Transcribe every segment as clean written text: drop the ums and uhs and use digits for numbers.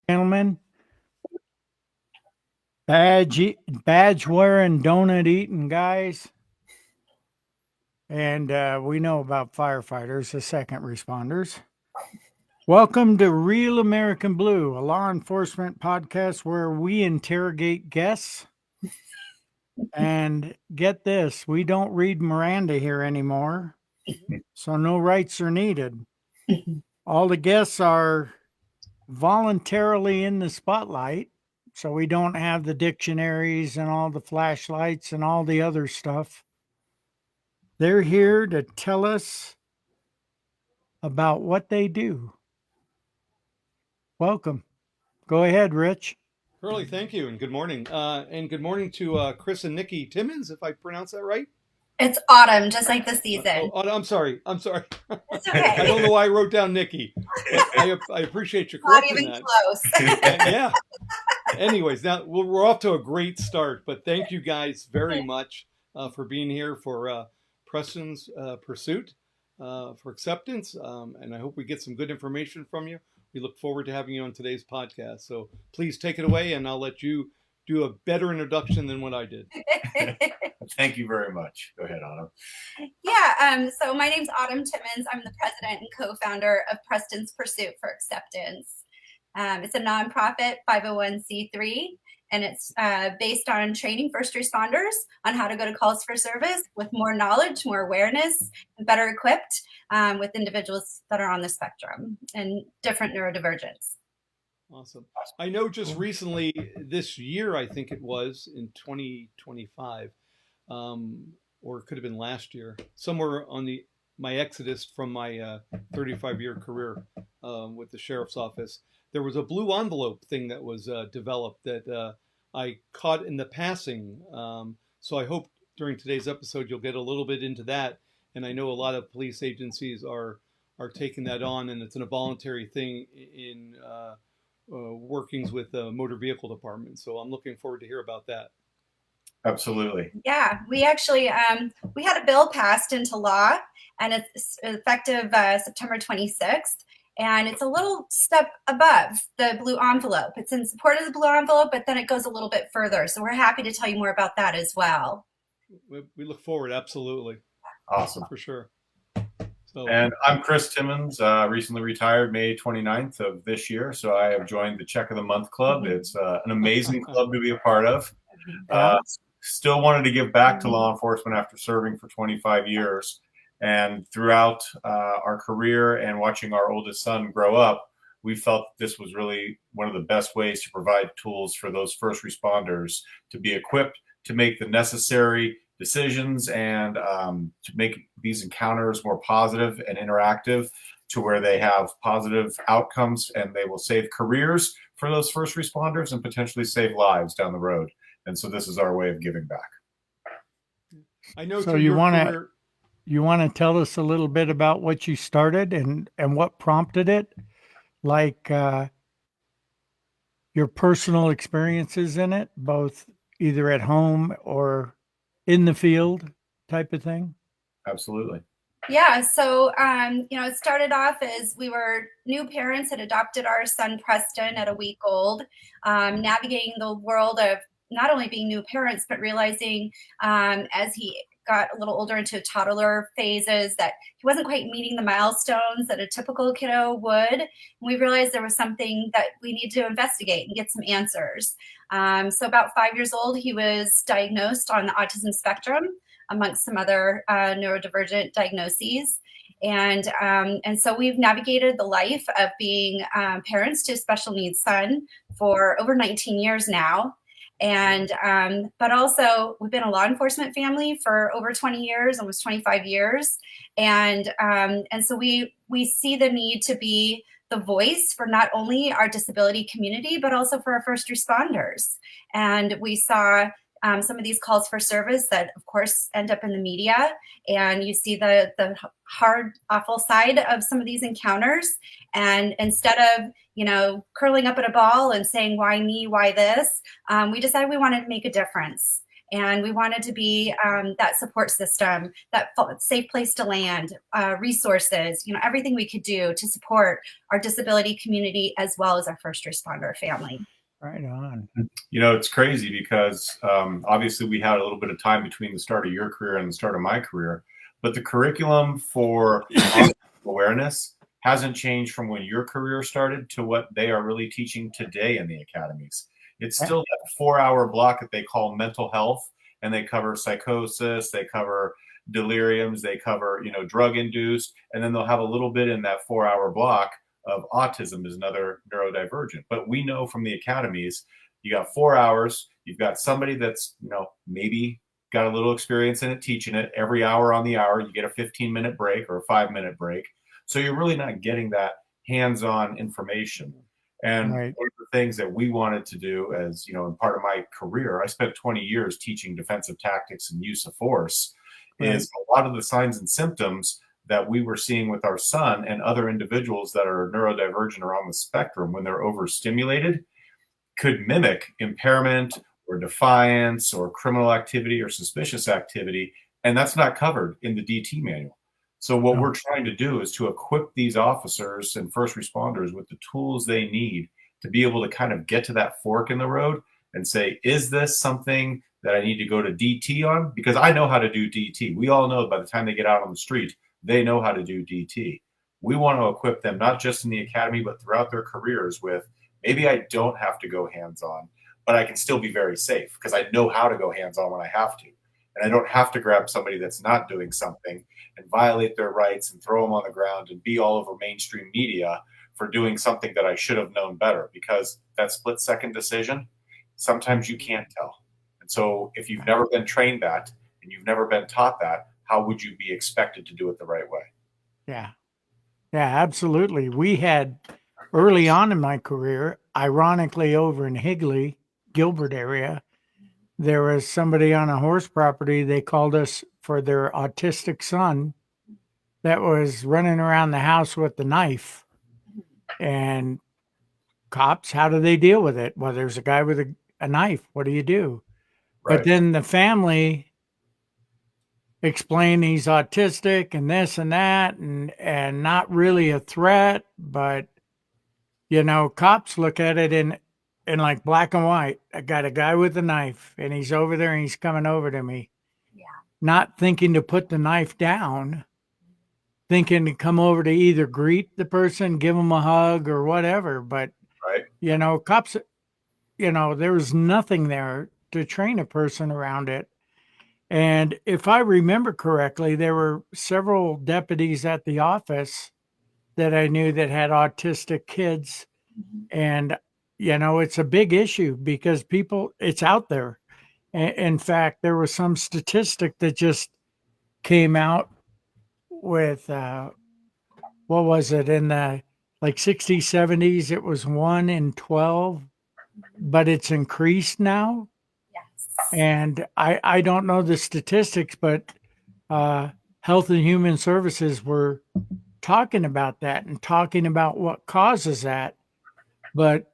Gentlemen, badge wearing, donut eating guys. And we know about firefighters, the second responders. Welcome to Real American Blue, a law enforcement podcast where we interrogate guests. And get this, we don't read Miranda here anymore, so no rights are needed. All the guests are voluntarily in the spotlight, so we don't have the dictionaries and all the flashlights and all the other stuff. They're here to tell us about what they do. Welcome. Go ahead, Rich. Hurley, thank you, and good morning. And good morning to Chris and Nikki Timmons, if I pronounce that right. It's autumn, just like the season. I'm sorry. It's okay. I don't know why I wrote down Nikki. I appreciate you Not correcting even that. close. Yeah. Anyways, now we're off to a great start, but thank you guys very much for being here for Preston's pursuit, for acceptance, and I hope we get some good information from you. We look forward to having you on today's podcast. So please take it away, and I'll let you do a better introduction than what I did. Thank you very much. Go ahead, Autumn. Yeah, so my name's Autumn Timmons. I'm the president and co-founder of Preston's Pursuit for Acceptance. It's a nonprofit 501c3, and it's based on training first responders on how to go to calls for service with more knowledge, more awareness, and better equipped with individuals that are on the spectrum and different neurodivergence. Awesome. I know just recently this year, I think it was in 2025, or it could have been last year, somewhere on my exodus from my 35-year career with the sheriff's office, there was a blue envelope thing that was developed that I caught in the passing. So I hope during today's episode you'll get a little bit into that. And I know a lot of police agencies are taking that on, and it's a voluntary thing in workings with the motor vehicle department. So I'm looking forward to hear about that. Absolutely. Yeah, we actually, we had a bill passed into law, and it's effective September 26th. And it's a little step above the blue envelope. It's in support of the blue envelope, but then it goes a little bit further. So we're happy to tell you more about that as well. We look forward, absolutely. Awesome. For sure. So, and I'm Chris Timmons, recently retired May 29th of this year. So I have joined the Check of the Month Club. It's an amazing club to be a part of. Still wanted to give back to law enforcement after serving for 25 years. And throughout our career and watching our oldest son grow up, we felt this was really one of the best ways to provide tools for those first responders to be equipped to make the necessary decisions and to make these encounters more positive and interactive to where they have positive outcomes and they will save careers for those first responders and potentially save lives down the road. And so this is our way of giving back. I know. So you want to tell us a little bit about what you started and what prompted it, like your personal experiences in it, both either at home or in the field type of thing? Absolutely. Yeah. So, it started off as we were new parents, had adopted our son Preston at a week old, navigating the world of not only being new parents, but realizing as he got a little older into toddler phases that he wasn't quite meeting the milestones that a typical kiddo would. And we realized there was something that we need to investigate and get some answers. So about 5 years old, he was diagnosed on the autism spectrum amongst some other neurodivergent diagnoses. And so we've navigated the life of being parents to a special needs son for over 19 years now. And but also we've been a law enforcement family for over 20 years, almost 25 years. And so we see the need to be the voice for not only our disability community, but also for our first responders. And we saw some of these calls for service that, of course, end up in the media. And you see the hard, awful side of some of these encounters. And instead of, curling up in a ball and saying, why me, why this, we decided we wanted to make a difference. And we wanted to be that support system, that safe place to land, resources, everything we could do to support our disability community as well as our first responder family. Right on. It's crazy because obviously we had a little bit of time between the start of your career and the start of my career, but the curriculum for awareness hasn't changed from when your career started to what they are really teaching today in the academies. It's still that 4-hour block that they call mental health, and they cover psychosis, they cover deliriums, they cover, drug induced, and then they'll have a little bit in that 4-hour block of autism is another neurodivergent. But we know from the academies, you got 4 hours, you've got somebody that's, maybe got a little experience in it, teaching it. Every hour on the hour, you get a 15-minute break or a 5-minute break. So you're really not getting that hands-on information. And Right. one of the things that we wanted to do as, in part of my career, I spent 20 years teaching defensive tactics and use of force, is a lot of the signs and symptoms that we were seeing with our son and other individuals that are neurodivergent or on the spectrum when they're overstimulated could mimic impairment or defiance or criminal activity or suspicious activity. And that's not covered in the DT manual. So what we're trying to do is to equip these officers and first responders with the tools they need to be able to kind of get to that fork in the road and say, is this something that I need to go to DT on? Because I know how to do DT. We all know by the time they get out on the street, they know how to do DT. We want to equip them, not just in the academy, but throughout their careers with, maybe I don't have to go hands-on, but I can still be very safe because I know how to go hands-on when I have to. And I don't have to grab somebody that's not doing something and violate their rights and throw them on the ground and be all over mainstream media for doing something that I should have known better, because that split-second decision, sometimes you can't tell. And so if you've never been trained that and you've never been taught that, how would you be expected to do it the right way? Yeah. Yeah, absolutely. We had early on in my career, ironically over in Higley, Gilbert area, there was somebody on a horse property. They called us for their autistic son that was running around the house with the knife. And cops, how do they deal with it? Well, there's a guy with a knife. What do you do? Right. But then the family explained he's autistic and this and that and not really a threat. But, cops look at it in like black and white. I got a guy with a knife and he's over there and he's coming over to me. Yeah. Not thinking to put the knife down, thinking to come over to either greet the person, give them a hug or whatever. But, Right. Cops, there was nothing there to train a person around it. And if I remember correctly, there were several deputies at the office that I knew that had autistic kids. And, it's a big issue because it's out there. In fact, there was some statistic that just came out with, what was it, in the 60s, 70s, it was 1 in 12, but it's increased now. Yes. And I don't know the statistics, but Health and Human Services were talking about that and talking about what causes that. But,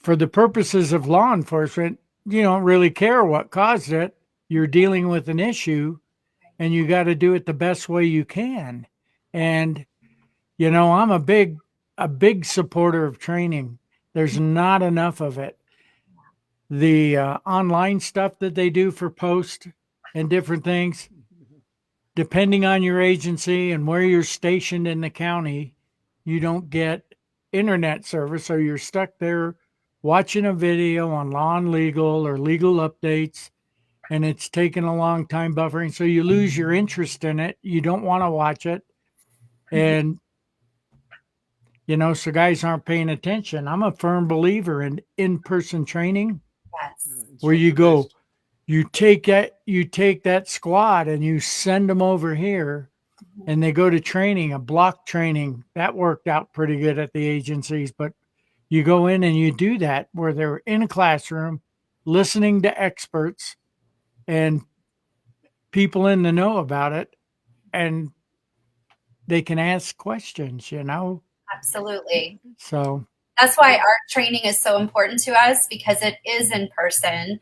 for the purposes of law enforcement, you don't really care what caused it. You're dealing with an issue and you got to do it the best way you can. And, I'm a big supporter of training. There's not enough of it. The online stuff that they do for post and different things, depending on your agency and where you're stationed in the county, you don't get internet service, or you're stuck there watching a video on law and legal or legal updates. and it's taken a long time buffering. So you lose your interest in it. You don't want to watch it. And, so guys aren't paying attention. I'm a firm believer in in-person training Yes. where you go, Instructor-based. you take that squad and you send them over here and they go to training, a block training. That worked out pretty good at the agencies, but you go in and you do that where they're in a classroom listening to experts and people in the know about it, and they can ask questions, Absolutely. So That's why our training is so important to us, because it is in person.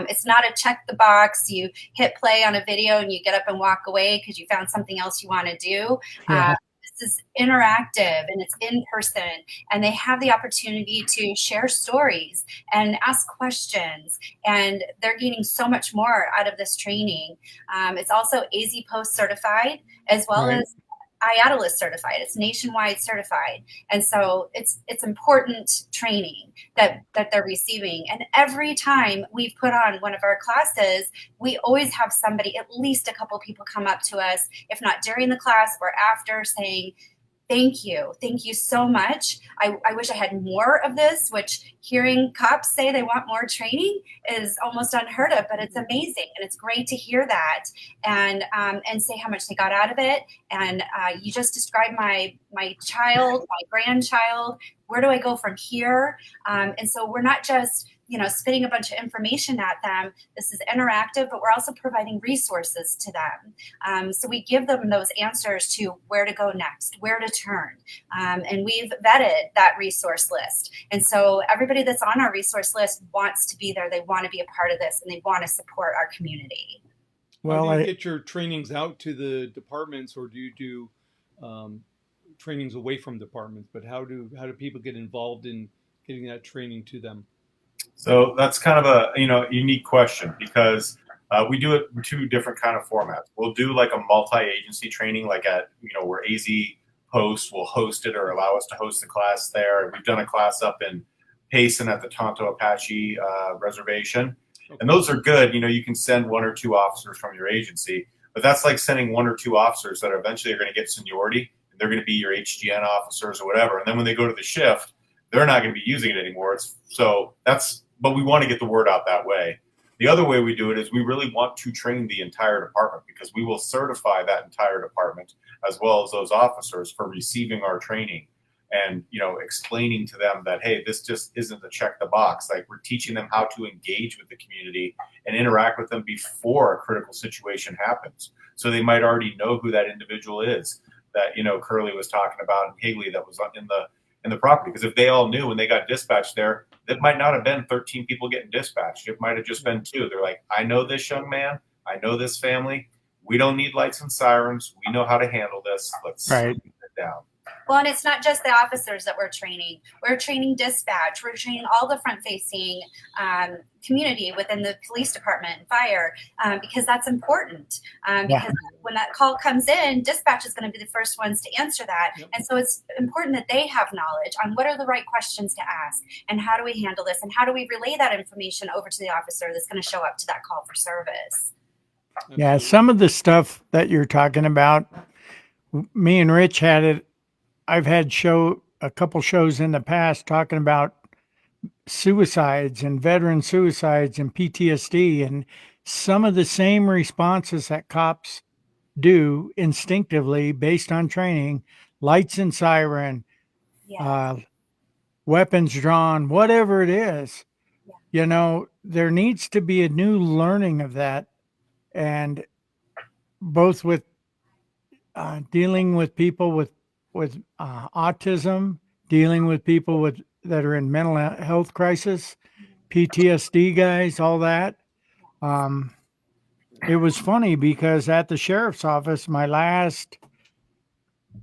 It's not a check the box. You hit play on a video and you get up and walk away because you found something else you want to do. yeah. This is interactive and it's in person, and they have the opportunity to share stories and ask questions, and they're gaining so much more out of this training. It's also AZ Post certified, as well Right. as IATLIS certified. It's nationwide certified. And so it's important training that they're receiving. And every time we've put on one of our classes, we always have somebody, at least a couple people, come up to us, if not during the class or after, saying, thank you so much. I wish I had more of this, which hearing cops say they want more training is almost unheard of, but it's amazing. And it's great to hear that and say how much they got out of it. And you just described my child, my grandchild. Where do I go from here? And so we're not just spitting a bunch of information at them. This is interactive, but we're also providing resources to them. So we give them those answers to where to go next, where to turn. And we've vetted that resource list. And so everybody that's on our resource list wants to be there. They want to be a part of this, and they want to support our community. Well, how do you get your trainings out to the departments, or do you do trainings away from departments? But how do people get involved in getting that training to them? So that's kind of a unique question, because we do it in two different kind of formats. We'll do like a multi-agency training, like at where AZ Post will host it or allow us to host the class there. We've done a class up in Payson at the Tonto Apache Reservation, and those are good. You can send one or two officers from your agency, but that's like sending one or two officers that eventually are going to get seniority, and they're going to be your HGN officers or whatever. And then when they go to the shift, they're not going to be using it anymore. But we want to get the word out that way. The other way we do it is we really want to train the entire department, because we will certify that entire department as well as those officers for receiving our training, and explaining to them that, hey, this just isn't a check the box. Like, we're teaching them how to engage with the community and interact with them before a critical situation happens. So they might already know who that individual is that Curly was talking about, and Higley that was in the property. Because if they all knew when they got dispatched there, it might not have been 13 people getting dispatched. It might have just been 2. They're like, I know this young man. I know this family. We don't need lights and sirens. We know how to handle this. Let's sit down. Well, and it's not just the officers that we're training. We're training dispatch. We're training all the front-facing community within the police department and fire, because that's important. Because when that call comes in, dispatch is going to be the first ones to answer that. Yep. And so it's important that they have knowledge on what are the right questions to ask, and how do we handle this, and how do we relay that information over to the officer that's going to show up to that call for service. Yeah, some of the stuff that you're talking about, me and Rich had it. I've had a couple shows in the past talking about suicides and veteran suicides and PTSD, and some of the same responses that cops do instinctively based on training, lights and siren, weapons drawn, whatever it is, there needs to be a new learning of that. And both with dealing with people with autism, dealing with people that are in mental health crisis, PTSD guys, all that. It was funny because at the sheriff's office, my last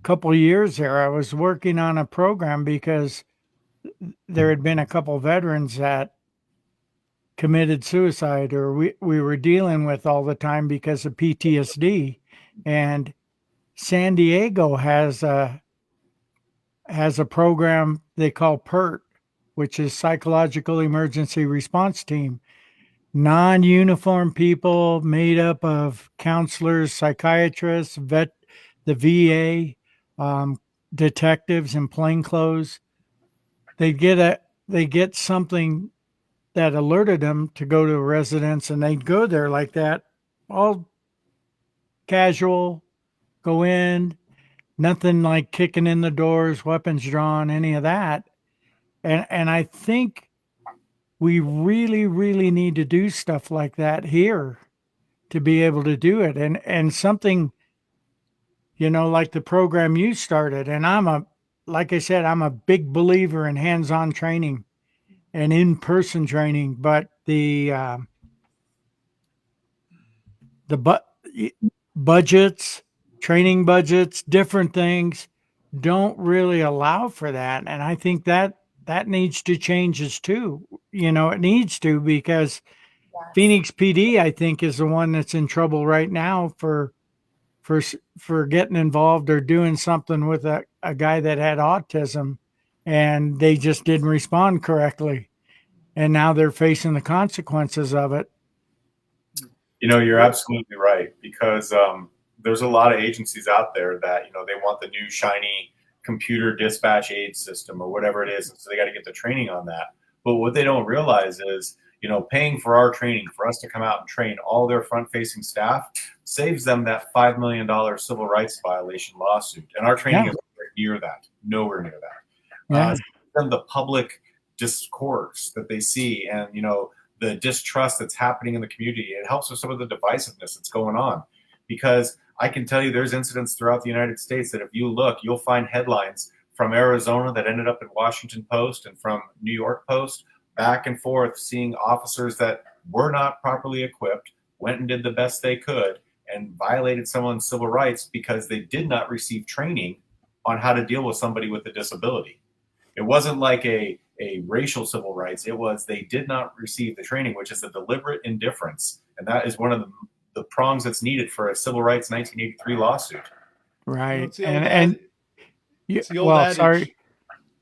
couple of years there, I was working on a program because there had been a couple of veterans that committed suicide, or we were dealing with all the time because of PTSD. And San Diego has a program they call PERT, which is Psychological Emergency Response Team. non-uniform people made up of counselors, psychiatrists, the VA, detectives in plain clothes. They get something that alerted them to go to a residence, and they'd go there like that, all casual, go in, nothing like kicking in the doors, weapons drawn, any of that. And I think we really, really need to do stuff like that here to be able to do it. And something, like the program you started. And like I said, I'm a big believer in hands-on training and in-person training, but the budgets, training budgets, different things don't really allow for that. And I think that needs to change too. It needs to, because Phoenix PD, I think, is the one that's in trouble right now for getting involved or doing something with a guy that had autism, and they just didn't respond correctly. And now they're facing the consequences of it. You're absolutely right, because there's a lot of agencies out there that, they want the new shiny computer dispatch aid system or whatever it is. And so they got to get the training on that. But what they don't realize is, paying for our training, for us to come out and train all their front-facing staff, saves them that $5 million civil rights violation lawsuit. And our training is nowhere near that. Them the public discourse that they see, and, the distrust that's happening in the community. It helps with some of the divisiveness that's going on, because I can tell you there's incidents throughout the United States that if you look, you'll find headlines from Arizona that ended up in Washington Post and from New York Post, back and forth, seeing officers that were not properly equipped, went and did the best they could and violated someone's civil rights because they did not receive training on how to deal with somebody with a disability. It wasn't like a racial civil rights. It was they did not receive the training, which is a deliberate indifference. And that is one of the prongs that's needed for a civil rights 1983 lawsuit. Right. Sorry.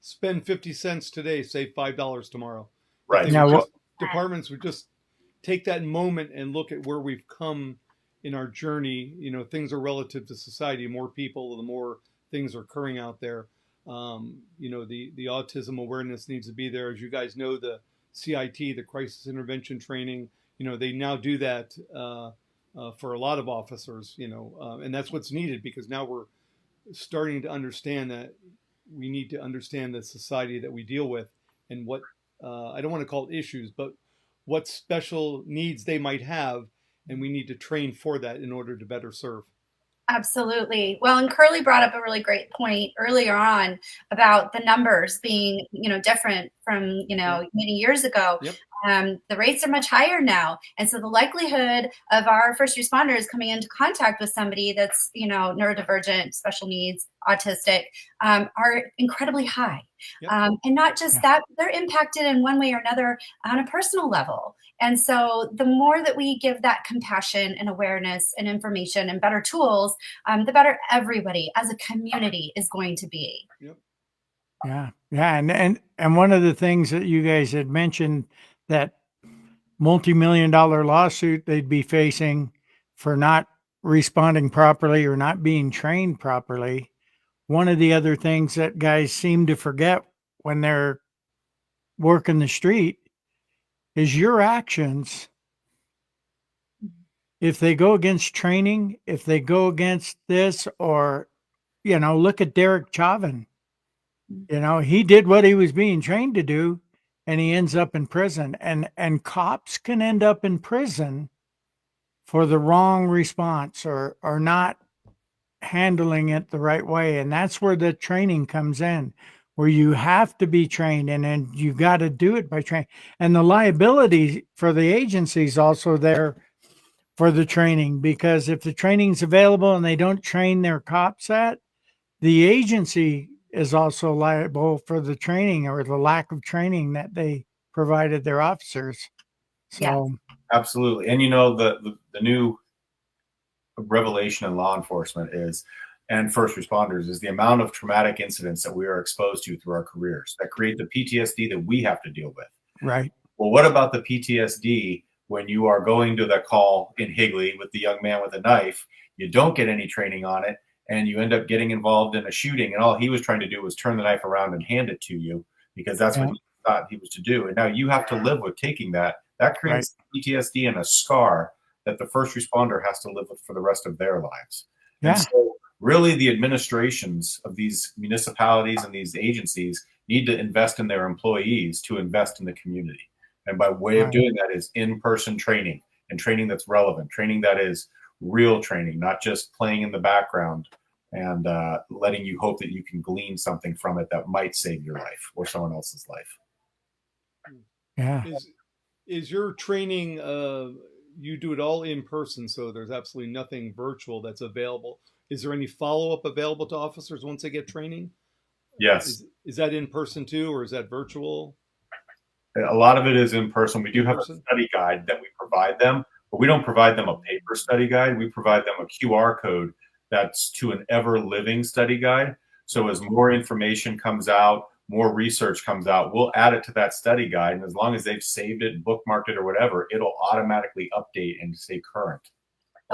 Spend 50 cents today, save $5 tomorrow. Right. Now, departments would just take that moment and look at where we've come in our journey. Things are relative to society. More people, the more things are occurring out there. The autism awareness needs to be there. As you guys know, the CIT, the crisis intervention training, they now do that for a lot of officers, and that's what's needed, because now we're starting to understand that we need to understand the society that we deal with, and what, I don't want to call it issues, but what special needs they might have. And we need to train for that in order to better serve. Absolutely. Well, and Curly brought up a really great point earlier on about the numbers being, different from, many years ago. Yep. The rates are much higher now. And so the likelihood of our first responders coming into contact with somebody that's, neurodivergent, special needs, autistic, are incredibly high. Yep. And not just that, they're impacted in one way or another on a personal level. And so the more that we give that compassion and awareness and information and better tools, the better everybody as a community is going to be. Yep. Yeah. And one of the things that you guys had mentioned, that multi-million-dollar lawsuit they'd be facing for not responding properly or not being trained properly. One of the other things that guys seem to forget when they're working the street is your actions. If they go against training, if they go against this, or, look at Derek Chauvin. He did what he was being trained to do, and he ends up in prison. And cops can end up in prison for the wrong response or not handling it the right way. And that's where the training comes in, where you have to be trained, and then you got to do it by training. And the liability for the agency is also there for the training, because if the training's available and they don't train their cops the agency is also liable for the training or the lack of training that they provided their officers. So Yes. Absolutely. And the new revelation in law enforcement and first responders is the amount of traumatic incidents that we are exposed to through our careers that create the PTSD that we have to deal with. Right. Well, what about the PTSD when you are going to the call in Higley with the young man with a knife, you don't get any training on it, and you end up getting involved in a shooting, and all he was trying to do was turn the knife around and hand it to you because that's what he thought he was to do. And now you have to live with taking that. That creates PTSD and a scar that the first responder has to live with for the rest of their lives. Yeah. And so really the administrations of these municipalities and these agencies need to invest in their employees to invest in the community. And by way of doing that is in-person training, and training that's relevant, training that is real training, not just playing in the background and letting you hope that you can glean something from it that might save your life or someone else's life. Yeah. Is your training, you do it all in person, so there's absolutely nothing virtual that's available. Is there any follow-up available to officers once they get training? Yes. Is that in person too, or is that virtual? A lot of it is in person. We do have a study guide that we provide them, but we don't provide them a paper study guide. We provide them a QR code that's to an ever-living study guide. So as more information comes out, more research comes out, we'll add it to that study guide. And as long as they've saved it, bookmarked it or whatever, it'll automatically update and stay current.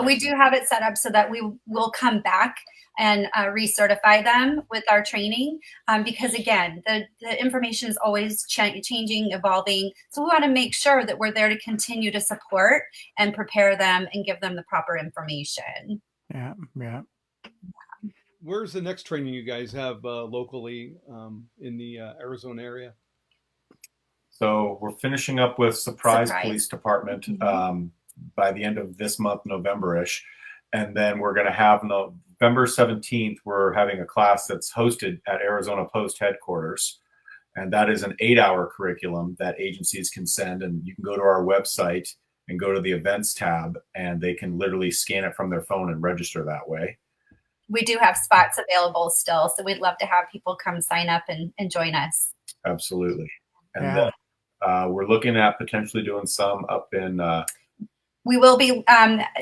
We do have it set up so that we will come back and recertify them with our training because, again, the information is always changing, evolving. So we want to make sure that we're there to continue to support and prepare them and give them the proper information. Yeah, yeah. Where's the next training you guys have locally in the Arizona area? So we're finishing up with Surprise. Police Department by the end of this month, November-ish. And then we're going to have November 17th, we're having a class that's hosted at Arizona Post headquarters. And that is an 8-hour curriculum that agencies can send. And you can go to our website and go to the events tab, and they can literally scan it from their phone and register that way. We do have spots available still, so we'd love to have people come sign up and join us. Absolutely. And then we're looking at potentially doing some up in we will be,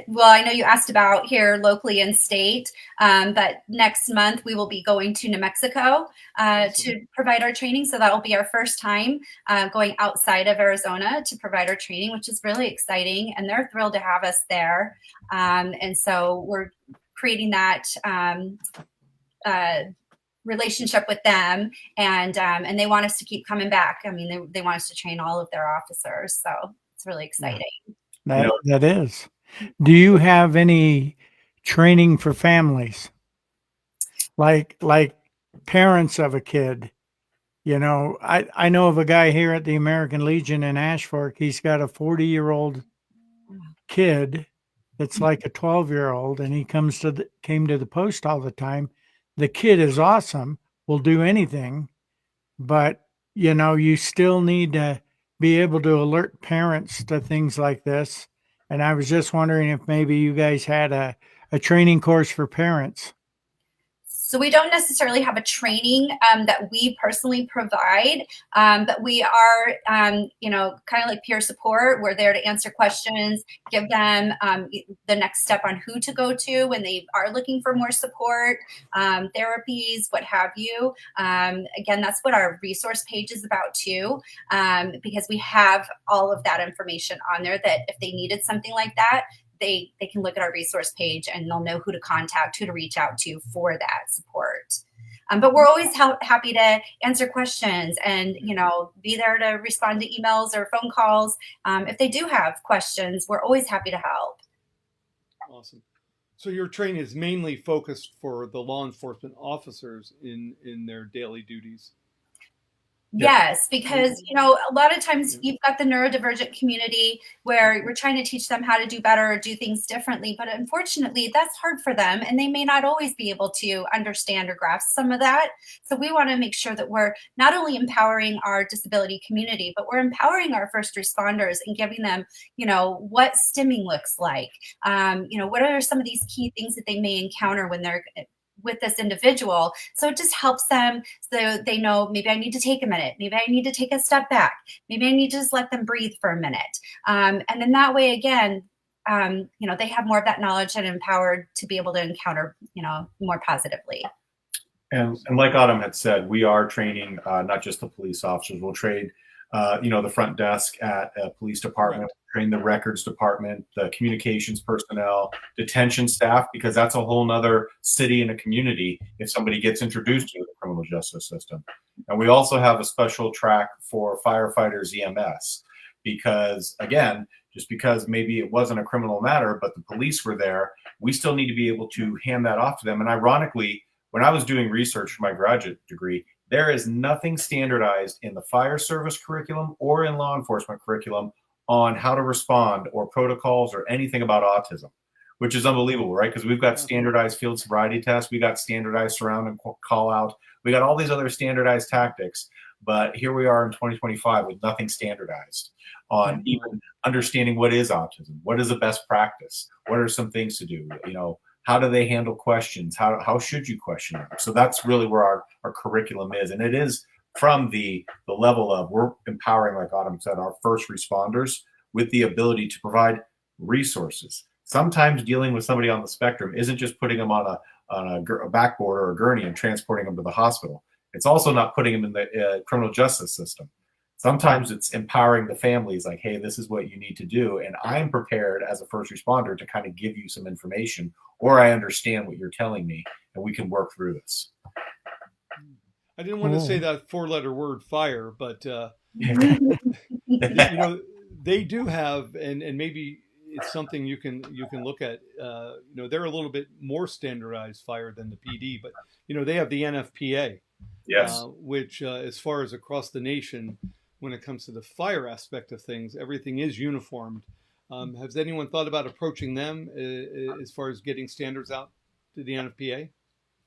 well, I know you asked about here locally in state, but next month we will be going to New Mexico to provide our training. So that will be our first time going outside of Arizona to provide our training, which is really exciting. And they're thrilled to have us there. And so we're creating that relationship with them, and they want us to keep coming back. I mean, they want us to train all of their officers. So it's really exciting. That is. Do you have any training for families? Like parents of a kid? You know, I know of a guy here at the American Legion in Ashfork. He's got a 40-year-old kid that's like a 12-year-old, and he came to the post all the time. The kid is awesome, will do anything, but you know, you still need to be able to alert parents to things like this. And I was just wondering if maybe you guys had a training course for parents. So we don't necessarily have a training that we personally provide, but we are, you know, kind of like peer support. We're there to answer questions, give them the next step on who to go to when they are looking for more support, therapies, what have you. Again, that's what our resource page is about too, because we have all of that information on there that if they needed something like that, they can look at our resource page and they'll know who to contact, who to reach out to for that support. But we're always happy to answer questions and, you know, be there to respond to emails or phone calls. If they do have questions, we're always happy to help. Awesome. So your training is mainly focused for the law enforcement officers in their daily duties. Yes, because, you know, a lot of times you've got the neurodivergent community where we're trying to teach them how to do better or do things differently. But unfortunately, that's hard for them. And they may not always be able to understand or grasp some of that. So we want to make sure that we're not only empowering our disability community, but we're empowering our first responders and giving them, you know, what stimming looks like. You know, what are some of these key things that they may encounter when they're with this individual. So it just helps them so they know maybe I need to take a minute. Maybe I need to take a step back. Maybe I need to just let them breathe for a minute. And then that way, again, you know, they have more of that knowledge and empowered to be able to encounter, you know, more positively. And like Autumn had said, we are training not just the police officers. We'll train, you know, the front desk at a police department. train the records department, the communications personnel, detention staff, because that's a whole nother city and a community if somebody gets introduced to the criminal justice system. And we also have a special track for firefighters EMS, because again, just because maybe it wasn't a criminal matter, but the police were there, we still need to be able to hand that off to them. And ironically, when I was doing research for my graduate degree, there is nothing standardized in the fire service curriculum or in law enforcement curriculum on how to respond or protocols or anything about autism, which is unbelievable, right? Because we've got standardized field sobriety tests, we got standardized surround and call out, we got all these other standardized tactics, but here we are in 2025 with nothing standardized on even understanding what is autism, what is the best practice, what are some things to do, you know, how do they handle questions, how should you question them? So that's really where our curriculum is, and it is from the level of, we're empowering, like Autumn said, our first responders with the ability to provide resources. Sometimes dealing with somebody on the spectrum isn't just putting them on a backboard or a gurney and transporting them to the hospital. It's also not putting them in the criminal justice system. Sometimes it's empowering the families, like, hey, this is what you need to do. And I'm prepared as a first responder to kind of give you some information, or I understand what you're telling me, and we can work through this. I didn't want to say that 4-letter word fire, but you know, they do have, and maybe it's something you can look at. You know, they're a little bit more standardized fire than the PD, but you know, they have the NFPA, Yes. which as far as across the nation, when it comes to the fire aspect of things, everything is uniformed. Has anyone thought about approaching them as far as getting standards out to the NFPA?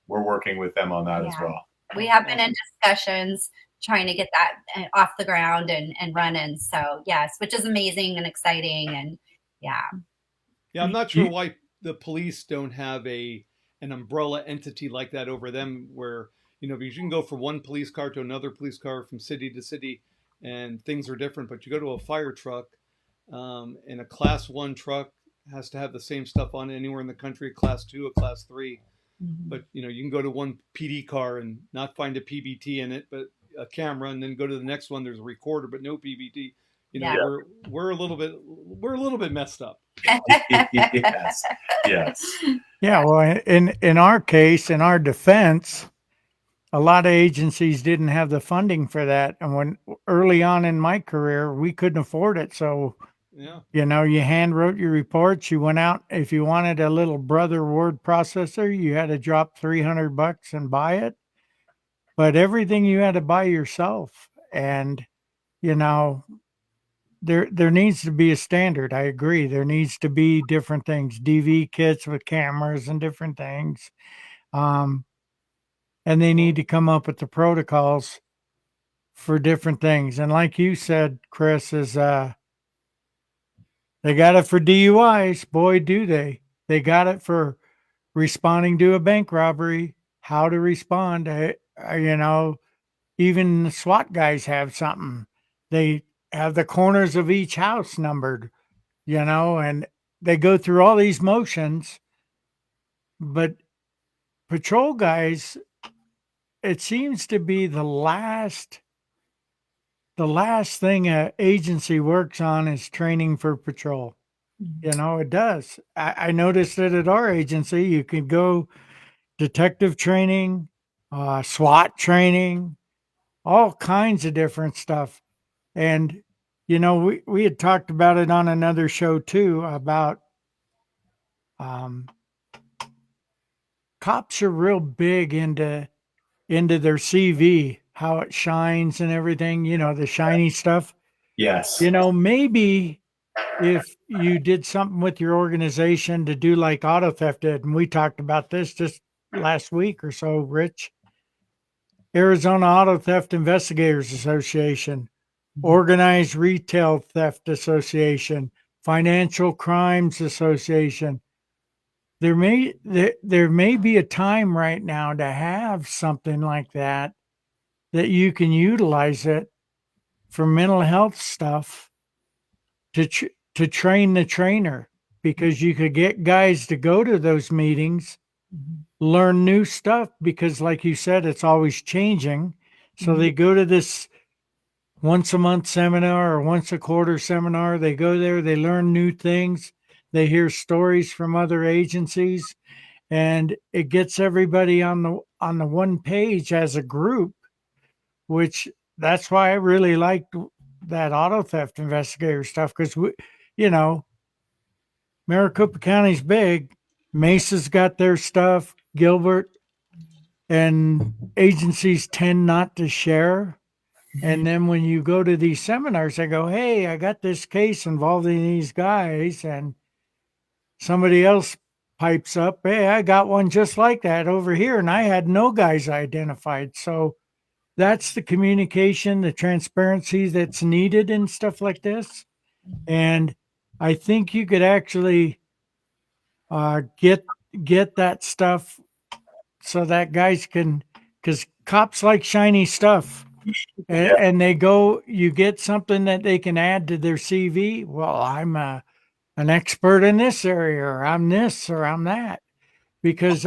We're working with them on that as well. We have been in discussions trying to get that off the ground and running. So yes, which is amazing and exciting. And yeah, I'm not sure why the police don't have an umbrella entity like that over them, where, you know, because you can go from one police car to another police car from city to city and things are different, but you go to a fire truck, and a class 1 truck has to have the same stuff on anywhere in the country, a class 2, a class 3. But you know, you can go to one PD car and not find a PBT in it, but a camera, and then go to the next one, there's a recorder but no PBT. You know, we're a little bit messed up. Yes. Yeah, well, in our case, in our defense, a lot of agencies didn't have the funding for that, and when early on in my career, we couldn't afford it. So, you know, you hand wrote your reports. You went out, if you wanted a little brother word processor, you had to drop $300 and buy it. But everything you had to buy yourself, and you know, there needs to be a standard. I agree. There needs to be different things, DV kits with cameras and different things. And they need to come up with the protocols for different things. And like you said, Chris, is they got it for DUIs. Boy, do they. They got it for responding to a bank robbery, how to respond. You know, even the SWAT guys have something. They have the corners of each house numbered, you know, and they go through all these motions. But patrol guys, it seems to be the last thing an agency works on is training for patrol. You know, it does. I noticed that at our agency, you can go detective training, SWAT training, all kinds of different stuff. And, you know, we had talked about it on another show too, about cops are real big into their CV, how it shines and everything, you know, the shiny stuff. Yes. You know, maybe if you did something with your organization to do like auto theft did, and we talked about this just last week or so, Rich, Arizona Auto Theft Investigators Association, Organized Retail Theft Association, Financial Crimes Association. There may be a time right now to have something like that you can utilize it for mental health stuff to train the trainer, because you could get guys to go to those meetings, learn new stuff, because like you said, it's always changing. So they go to this once a month seminar or once a quarter seminar. They go there, they learn new things, they hear stories from other agencies, and it gets everybody on the one page as a group, which that's why I really liked that auto theft investigator stuff, because we, you know, Maricopa County's big. Mesa's got their stuff, Gilbert, and agencies tend not to share. And then when you go to these seminars, they go, hey, I got this case involving these guys. And somebody else pipes up, hey, I got one just like that over here. And I had no guys identified. So that's the communication, the transparency that's needed and stuff like this. And I think you could actually get that stuff so that guys can, because cops like shiny stuff. And they go, you get something that they can add to their CV. Well, I'm an expert in this area, or I'm this, or I'm that. Because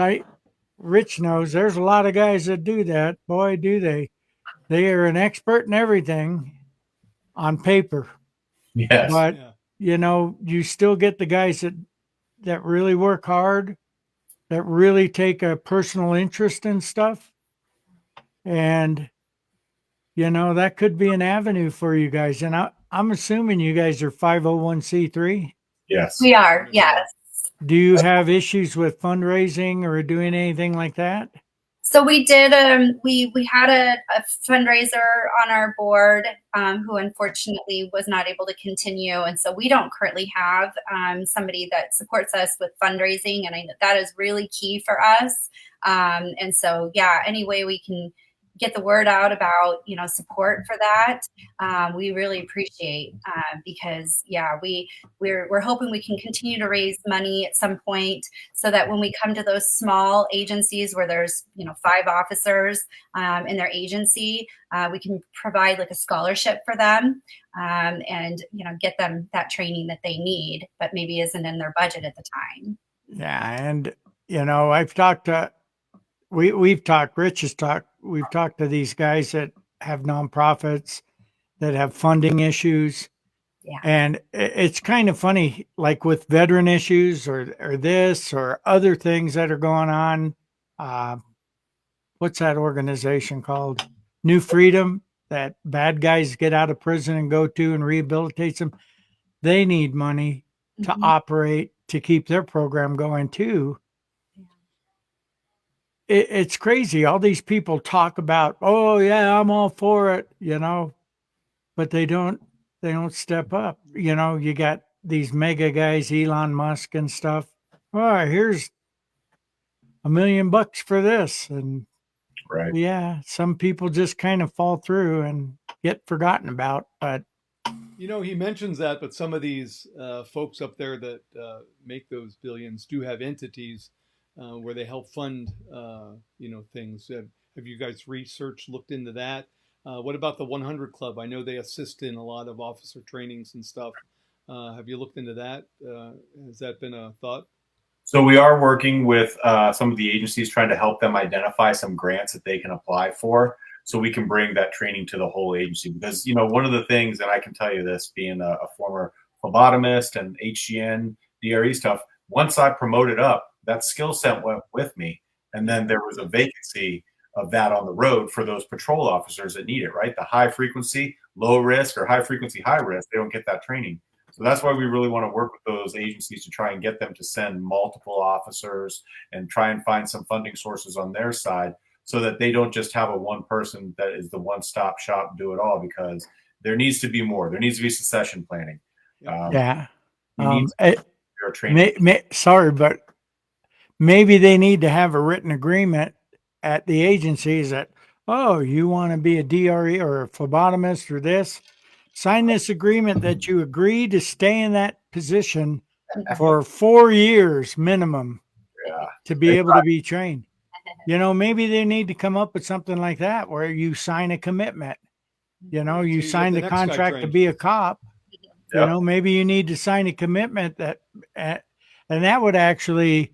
Rich knows there's a lot of guys that do that. Boy, do they. They are an expert in everything on paper. Yes. But, Yeah. you know, you still get the guys that really work hard, that really take a personal interest in stuff. And, you know, that could be an avenue for you guys. And I'm assuming you guys are 501c3. Yes. We are, yes. Do you have issues with fundraising or doing anything like that? So we did. We had a fundraiser on our board who unfortunately was not able to continue, and so we don't currently have somebody that supports us with fundraising, and I know that is really key for us. And so, yeah, any way we can get the word out about, you know, support for that, we really appreciate, because we're hoping we can continue to raise money at some point, so that when we come to those small agencies where there's, you know, 5 officers in their agency, we can provide like a scholarship for them, and, you know, get them that training that they need, but maybe isn't in their budget at the time. Yeah, and you know, I've talked to we've talked, Rich has talked, we've talked to these guys that have nonprofits that have funding issues. Yeah. And it's kind of funny, like with veteran issues or this or other things that are going on. What's that organization called? New Freedom, that bad guys get out of prison and go to and rehabilitates them. They need money to Mhm. operate, to keep their program going too. It's crazy. All these people talk about, oh yeah, I'm all for it, you know, but they don't step up. You know, you got these mega guys, Elon Musk and stuff. Oh, here's $1 million for this. And Right. yeah, some people just kind of fall through and get forgotten about. But You know, he mentions that, but some of these folks up there that make those billions do have entities where they help fund, you know, things. Have you guys looked into that? What about the 100 Club? I know they assist in a lot of officer trainings and stuff. Have you looked into that? Has that been a thought? So we are working with some of the agencies, trying to help them identify some grants that they can apply for, so we can bring that training to the whole agency. Because, you know, one of the things, and I can tell you this, being a former phlebotomist and HGN, DRE stuff, once I promoted up, that skill set went with me. And then there was a vacancy of that on the road for those patrol officers that need it, right? The high frequency, low risk, or high frequency, high risk, they don't get that training. So that's why we really want to work with those agencies to try and get them to send multiple officers and try and find some funding sources on their side, so that they don't just have a one person that is the one-stop shop, do it all, because there needs to be more. There needs to be succession planning. yeah, You need your training. sorry, but maybe they need to have a written agreement at the agencies that, oh, you want to be a DRE or a phlebotomist or this, sign this agreement that you agree to stay in that position for 4 years minimum Yeah. to be able to be trained. You know, maybe they need to come up with something like that where you sign a commitment. You know, you So you sign get the the next guy contract to trained. be a cop. You Yep. know, maybe you need to sign a commitment that, and that would actually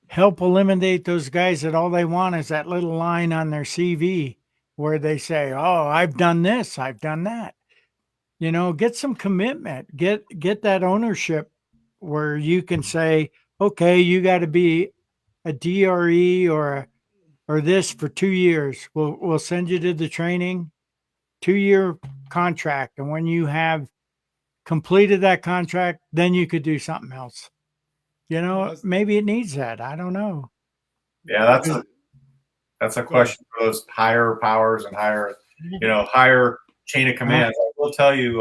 help eliminate those guys that all they want is that little line on their CV where they say, "Oh, I've done this, I've done that." You know, get some commitment, get that ownership where you can say, "Okay, you got to be a DRE or this for 2 years. We'll send you to the training, 2-year contract, and when you have completed that contract, then you could do something else." You know, Well, maybe it needs that. I don't know. Yeah, that's a Go ahead. question for those higher powers and higher, higher chain of commands. I will tell you,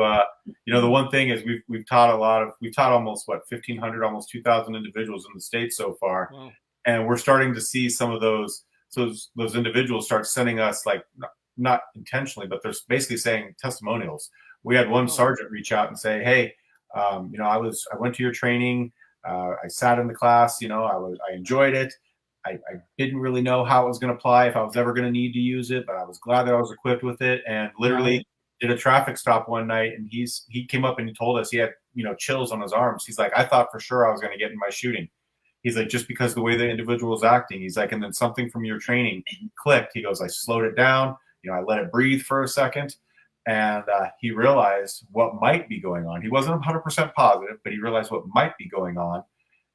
the one thing is we've taught almost 1,500, almost 2,000 individuals in the state so far, Wow. and we're starting to see some of those individuals start sending us, like, not intentionally, but they're basically saying testimonials. We had one sergeant reach out and say, "Hey, I went to your training. I sat in the class. I enjoyed it. I didn't really know how it was going to apply, if I was ever going to need to use it, but I was glad that I was equipped with it." And literally did a traffic stop one night, and he came up and he told us he had chills on his arms. He's like, "I thought for sure I was going to get in my shooting." He's like, "Just because the way the individual was acting." He's like, "And then something from your training clicked." He goes, "I slowed it down. I let it breathe for a second." And he realized what might be going on. He wasn't 100% positive, but he realized what might be going on.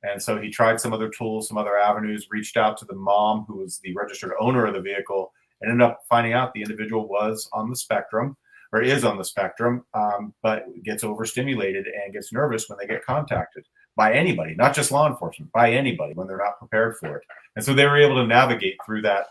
And so he tried some other tools, some other avenues, reached out to the mom, who was the registered owner of the vehicle, and ended up finding out the individual was on the spectrum, or is on the spectrum, but gets overstimulated and gets nervous when they get contacted by anybody, not just law enforcement, by anybody, when they're not prepared for it. And so they were able to navigate through that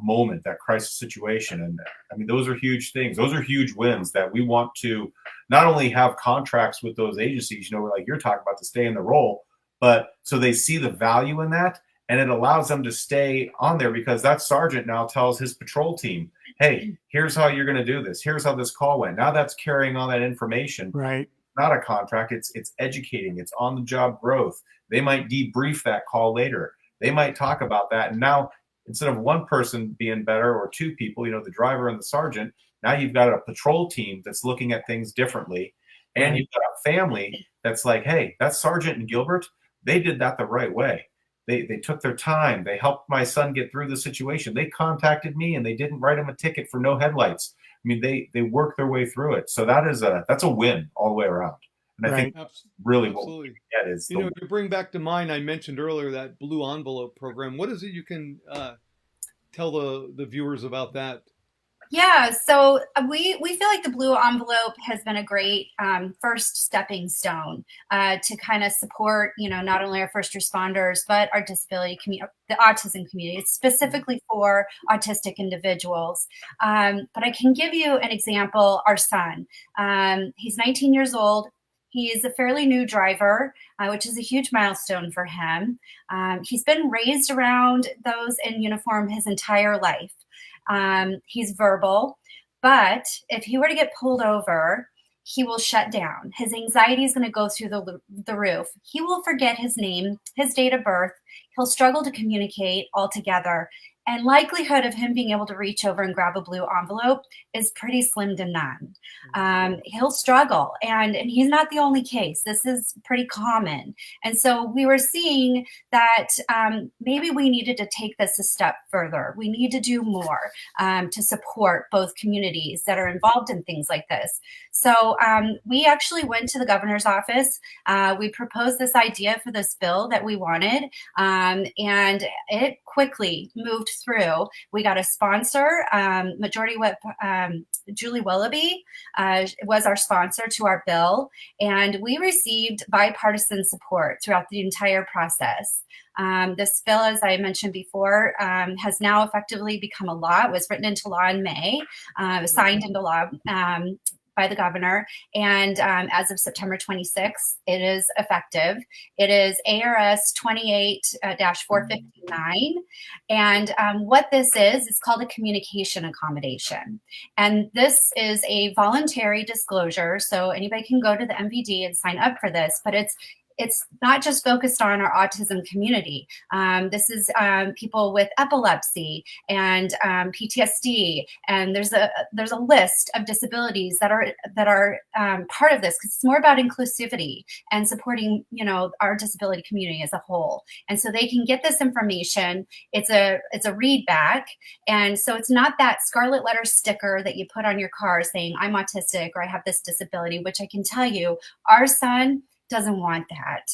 moment, that crisis situation. And I mean, those are huge things. Those are huge wins that we want to not only have contracts with those agencies, like you're talking about, to stay in the role, but so they see the value in that, and it allows them to stay on there, because that sergeant now tells his patrol team, "Hey, here's how you're going to do this. Here's how this call went." Now that's carrying on that information. Right. Not a contract. It's educating. It's on the job growth. They might debrief that call later. They might talk about that. And now, instead of one person being better, or two people, the driver and the sergeant, now you've got a patrol team that's looking at things differently. And you've got a family that's like, "Hey, that sergeant and Gilbert, they did that the right way. They took their time. They helped my son get through the situation. They contacted me, and they didn't write him a ticket for no headlights." I mean, they worked their way through it. So that's a win all the way around. And I think really what we get is, you bring back to mind, I mentioned earlier, that Blue Envelope program. What is it you can tell the viewers about that? Yeah, so we feel like the Blue Envelope has been a great first stepping stone to kind of support, not only our first responders, but our disability community, the autism community. It's specifically for autistic individuals. But I can give you an example. Our son, he's 19 years old. He is a fairly new driver, which is a huge milestone for him. He's been raised around those in uniform his entire life. He's verbal, but if he were to get pulled over, he will shut down. His anxiety is going to go through the roof. He will forget his name, his date of birth. He'll struggle to communicate altogether. And likelihood of him being able to reach over and grab a blue envelope is pretty slim to none. He'll struggle, and he's not the only case. This is pretty common. And so we were seeing that maybe we needed to take this a step further. We need to do more to support both communities that are involved in things like this. So we actually went to the governor's office. We proposed this idea for this bill that we wanted, and it quickly moved through. We got a sponsor, Majority Whip Julie Willoughby was our sponsor to our bill, and we received bipartisan support throughout the entire process. This bill, as I mentioned before, has now effectively become a law. It was written into law in May, signed into law by the governor, and as of September 26th, it is effective. It is ARS 28-459, and what this is, it's called a communication accommodation, and this is a voluntary disclosure, so anybody can go to the MVD and sign up for this, but it's not just focused on our autism community. This is people with epilepsy and PTSD, and there's a list of disabilities that are part of this, because it's more about inclusivity and supporting, our disability community as a whole. And so they can get this information. It's a read back, and so it's not that scarlet letter sticker that you put on your car saying I'm autistic or I have this disability, which I can tell you our son doesn't want that.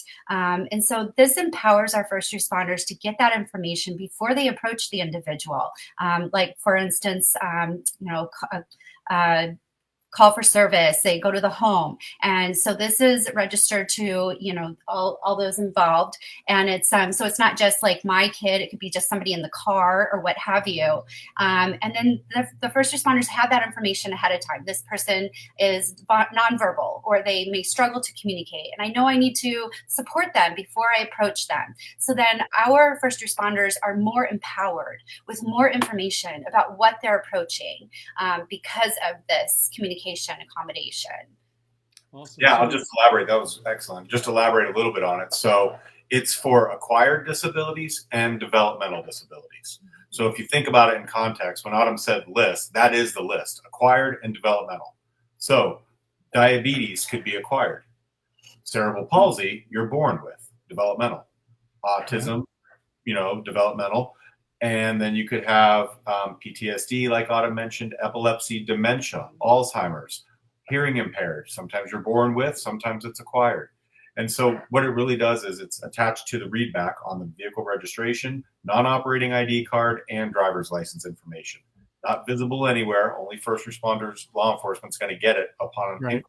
And so this empowers our first responders to get that information before they approach the individual. Like, for instance, call for service, they go to the home. And so this is registered to, all those involved. And it's, so it's not just like my kid, it could be just somebody in the car or what have you. And then the first responders have that information ahead of time. This person is nonverbal, or they may struggle to communicate. And I know I need to support them before I approach them. So then our first responders are more empowered with more information about what they're approaching because of this communication accommodation. Awesome. Yeah, I'll just elaborate. That was excellent. Just elaborate a little bit on it. So it's for acquired disabilities and developmental disabilities. So if you think about it in context, when Autumn said list, that is the list, acquired and developmental. So diabetes could be acquired. Cerebral palsy, you're born with, developmental. Autism, developmental. And then you could have PTSD, like Autumn mentioned, epilepsy, dementia, Alzheimer's, hearing impaired. Sometimes you're born with, sometimes it's acquired. And so what it really does is it's attached to the readback on the vehicle registration, non-operating ID card, and driver's license information. Not visible anywhere. Only first responders, law enforcement's going to get it upon Right.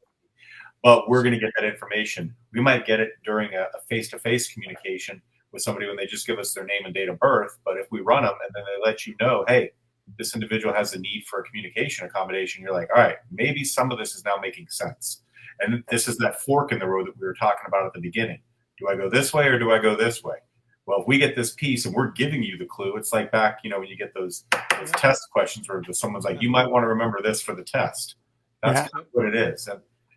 But we're going to get that information. We might get it during a face-to-face communication with somebody when they just give us their name and date of birth. But if we run them and then they let you know, hey, this individual has a need for a communication accommodation, you're like, all right, maybe some of this is now making sense. And this is that fork in the road that we were talking about at the beginning. Do I go this way or do I go this way? Well, if we get this piece and we're giving you the clue, it's like back, when you get those test questions where someone's like, you might want to remember this for the test. That's kind of what it is.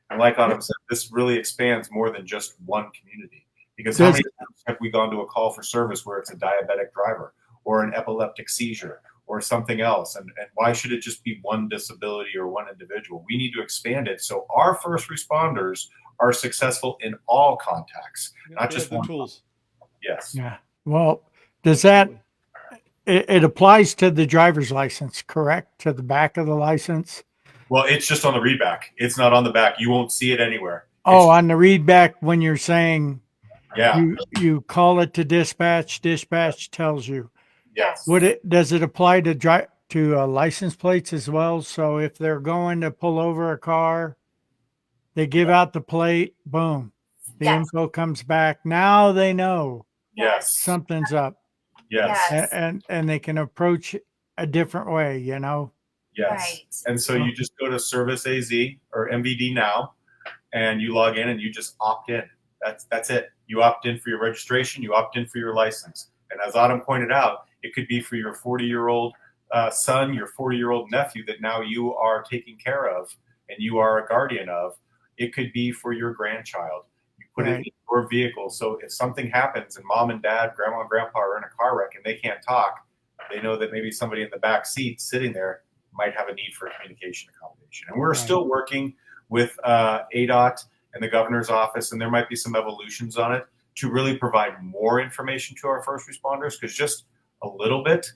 And like Autumn said, this really expands more than just one community. Because how many times have we gone to a call for service where it's a diabetic driver or an epileptic seizure or something else? And why should it just be one disability or one individual? We need to expand it so our first responders are successful in all contacts, not just the one. tools. Yes. Yeah. Well, does that, it applies to the driver's license, correct? To the back of the license? Well, it's just on the readback. It's not on the back. You won't see it anywhere. Oh, on the readback, when you're saying Yeah. you call it to dispatch tells you. Yes. Does it apply to license plates as well? So if they're going to pull over a car, they give out the plate, boom, the Yes. info comes back. Now they know Yes. something's up, Yes. Yes. and they can approach a different way, Yes. Right. And so you just go to Service AZ or MVD now, and you log in and you just opt in. That's it. You opt in for your registration. You opt in for your license. And as Autumn pointed out, it could be for your 40-year-old son, your 40-year-old nephew that now you are taking care of and you are a guardian of. It could be for your grandchild. You put it in your vehicle. So if something happens and mom and dad, grandma and grandpa are in a car wreck and they can't talk, they know that maybe somebody in the back seat sitting there might have a need for a communication accommodation. And we're still working with ADOT and the governor's office, and there might be some evolutions on it to really provide more information to our first responders, because just a little bit,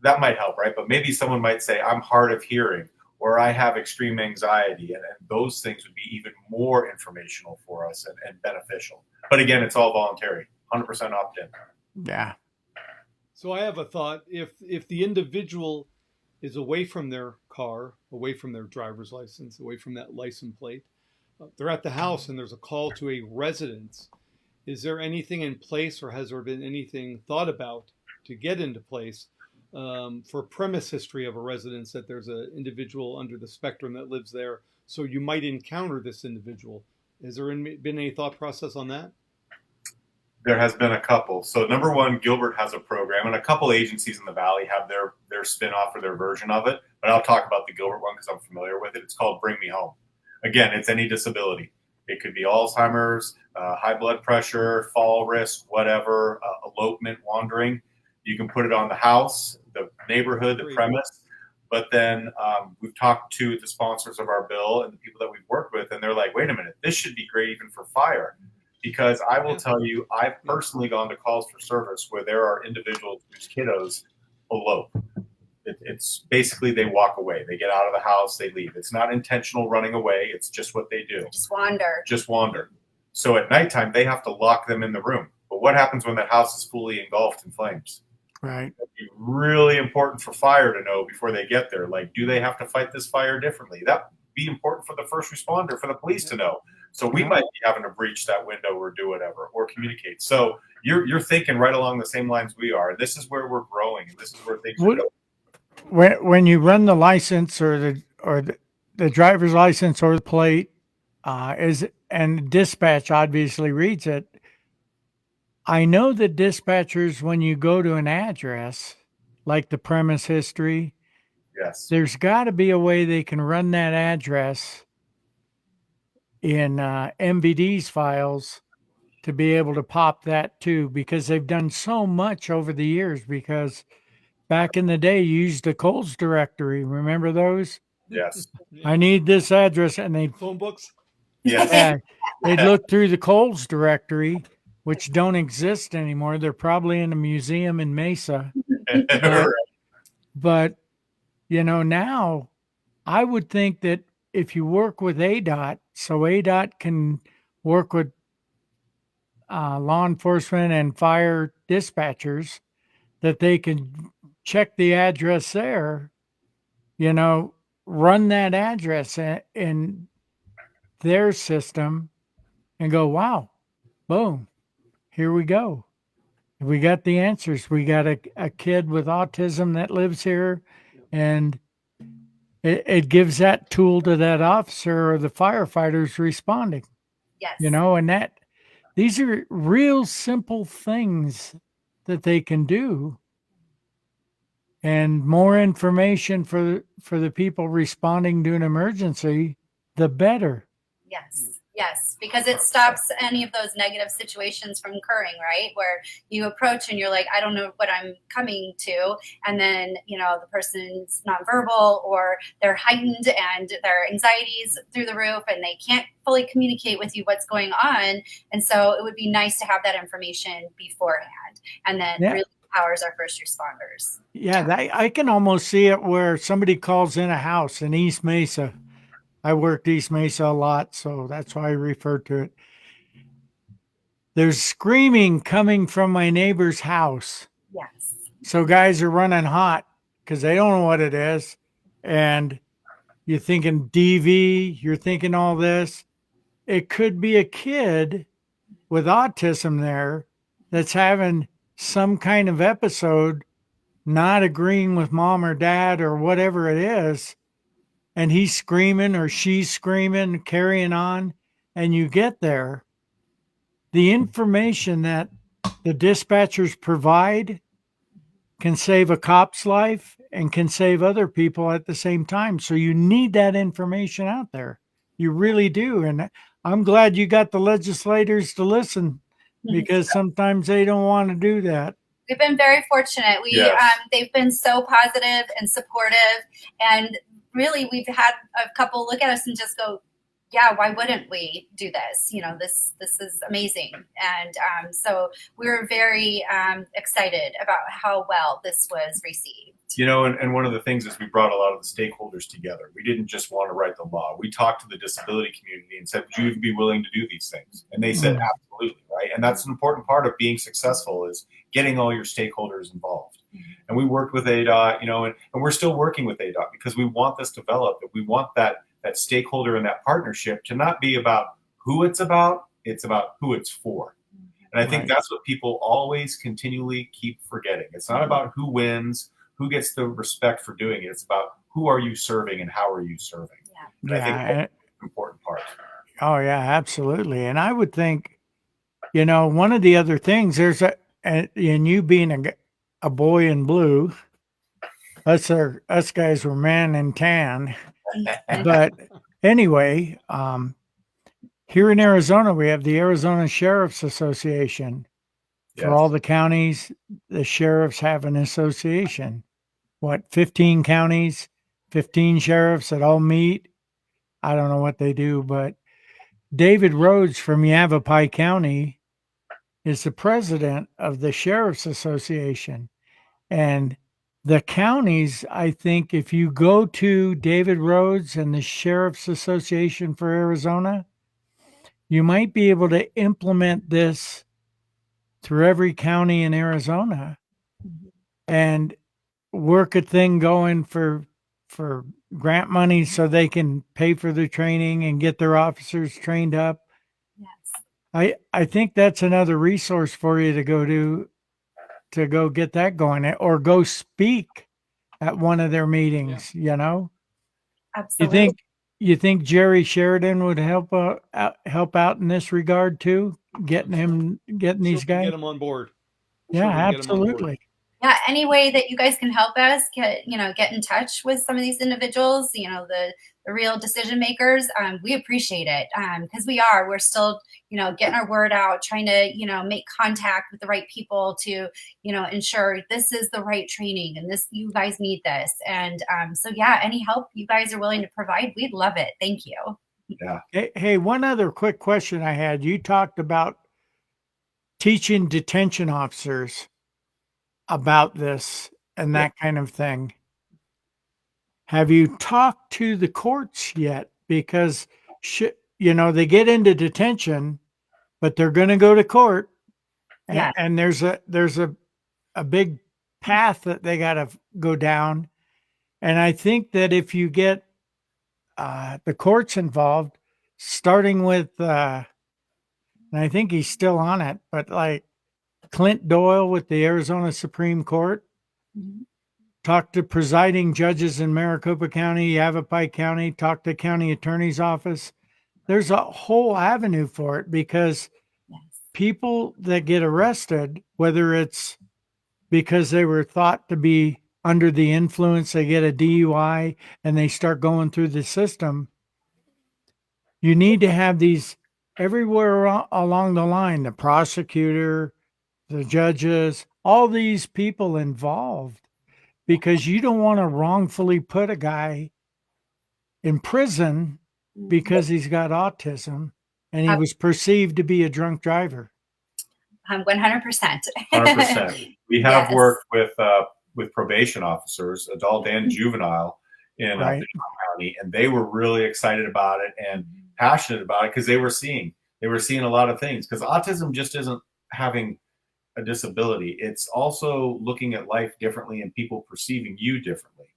that might help, right? But maybe someone might say, I'm hard of hearing, or I have extreme anxiety, and those things would be even more informational for us and beneficial. But again, it's all voluntary, 100% opt-in. Yeah. So I have a thought. If the individual is away from their car, away from their driver's license, away from that license plate, they're at the house and there's a call to a residence. Is there anything in place, or has there been anything thought about to get into place for premise history of a residence, that there's an individual under the spectrum that lives there, so you might encounter this individual? Has there been any thought process on that? There has been a couple. So number one, Gilbert has a program, and a couple agencies in the Valley have their spin-off or their version of it. But I'll talk about the Gilbert one because I'm familiar with it. It's called Bring Me Home. Again, it's any disability. It could be Alzheimer's, high blood pressure, fall risk, whatever, elopement, wandering. You can put it on the house, the neighborhood, the premise. But then we've talked to the sponsors of our bill and the people that we've worked with, and they're like, wait a minute, this should be great even for fire. Because I will tell you, I've personally gone to calls for service where there are individuals whose kiddos elope. It's basically they walk away. They get out of the house, they leave. It's not intentional running away. It's just what they do. Just wander. So at nighttime, they have to lock them in the room. But what happens when that house is fully engulfed in flames? Right. It'd be really important for fire to know before they get there. Like, do they have to fight this fire differently? That would be important for the first responder, for the police to know. So we might be having to breach that window or do whatever or communicate. So you're thinking right along the same lines we are. This is where we're growing, and this is where things are going. When you run the license or the driver's license or the plate and dispatch obviously reads it. I know that dispatchers, when you go to an address, like the premise history, Yes, there's got to be a way they can run that address in MVD's files to be able to pop that too, because they've done so much over the years. Because back in the day, you used the Coles directory. Remember those? yes, I need this address, and Phone books. yes. they'd look through the Coles directory, which don't exist anymore. They're probably in a museum in Mesa. But now I would think that if you work with ADOT, so ADOT can work with law enforcement and fire dispatchers, that they can check the address there, run that address in their system and go, wow, boom, here we go. We got the answers. We got a kid with autism that lives here, and it gives that tool to that officer or the firefighters responding. Yes. And these are real simple things that they can do. And more information for the people responding to an emergency, the better. Yes, because it stops any of those negative situations from occurring, right? Where you approach and you're like, I don't know what I'm coming to. And then, the person's nonverbal or they're heightened and their anxiety's through the roof and they can't fully communicate with you what's going on. And so it would be nice to have that information beforehand, and then really empowers our first responders. Yeah, I can almost see it where somebody calls in a house in East Mesa. I worked East Mesa a lot, so that's why I refer to it. There's screaming coming from my neighbor's house. Yes. So guys are running hot because they don't know what it is. And you're thinking DV, you're thinking all this. It could be a kid with autism there that's having some kind of episode, not agreeing with mom or dad or whatever it is. And he's screaming or she's screaming, carrying on, and you get there. The information that the dispatchers provide can save a cop's life and can save other people at the same time. So you need that information out there. You really do. And I'm glad you got the legislators to listen, because sometimes they don't want to do that. We've been very fortunate. They've been so positive and supportive, and really, we've had a couple look at us and just go, yeah, why wouldn't we do this? This is amazing. And so we were very excited about how well this was received. And one of the things is we brought a lot of the stakeholders together. We didn't just want to write the law. We talked to the disability community and said, would you even be willing to do these things? And they said, absolutely, right? And that's an important part of being successful, is getting all your stakeholders involved. And we worked with ADOT, and we're still working with ADOT because we want this developed. We want that stakeholder and that partnership to not be about who it's about who it's for. And I think that's what people always continually keep forgetting. It's not about who wins, who gets the respect for doing it. It's about who are you serving and how are you serving. And I think that's an important part. Oh, yeah, absolutely. And I would think, one of the other things, and you being a boy in blue, us guys were man in tan. But anyway, Here in Arizona, we have the Arizona Sheriff's Association. For Yes. all the counties, the sheriffs have an association. What, 15 counties, 15 sheriffs that all meet? I don't know what they do, but David Rhodes from Yavapai County is the president of the Sheriff's Association. And the counties, I think, if you go to David Rhodes and the Sheriff's Association for Arizona, you might be able to implement this through every county in Arizona and work a thing going for grant money so they can pay for their training and get their officers trained up. Yes. I think that's another resource for you to go get that going, or go speak at one of their meetings, you know? Absolutely. You think Jerry Sheridan would help out in this regard too? Getting these guys? Get them on board. Yeah, Sure, we can get 'em on board. absolutely. Yeah, any way that you guys can help us get in touch with some of these individuals, the real decision makers, we appreciate it, because we're still getting our word out, trying to make contact with the right people to ensure this is the right training and this, you guys need this. And so yeah, any help you guys are willing to provide, we'd love it. Thank you. Yeah. Hey, one other quick question I had. You talked about teaching detention officers about this and that kind of thing. Have you talked to the courts yet? Because they get into detention, but they're going to go to court, Yeah. and there's a big path that they got to go down. And I think that if you get the courts involved, starting with, and I think he's still on it, but like Clint Doyle with the Arizona Supreme Court, talk to presiding judges in Maricopa County, Yavapai County, talk to county attorney's office. There's a whole avenue for it, because people that get arrested, whether it's because they were thought to be under the influence, they get a DUI and they start going through the system. You need to have these everywhere along the line, the prosecutor, the judges, all these people involved, because you don't want to wrongfully put a guy in prison because he's got autism and he was perceived to be a drunk driver. 100%. 100%. We have Yes. worked with probation officers, adult and juvenile, in Right. County, and they were really excited about it and passionate about it, because they were seeing a lot of things. Because autism just isn't having a disability; it's also looking at life differently and people perceiving you differently.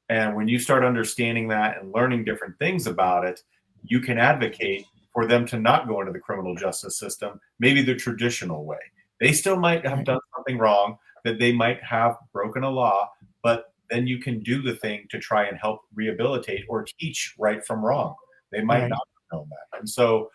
And when you start understanding that and learning different things about it, you can advocate for them to not go into the criminal justice system, maybe the traditional way. They still might have done something wrong, that they might have broken a law, but then you can do the thing to try and help rehabilitate or teach right from wrong. They might Right. not have known that. And so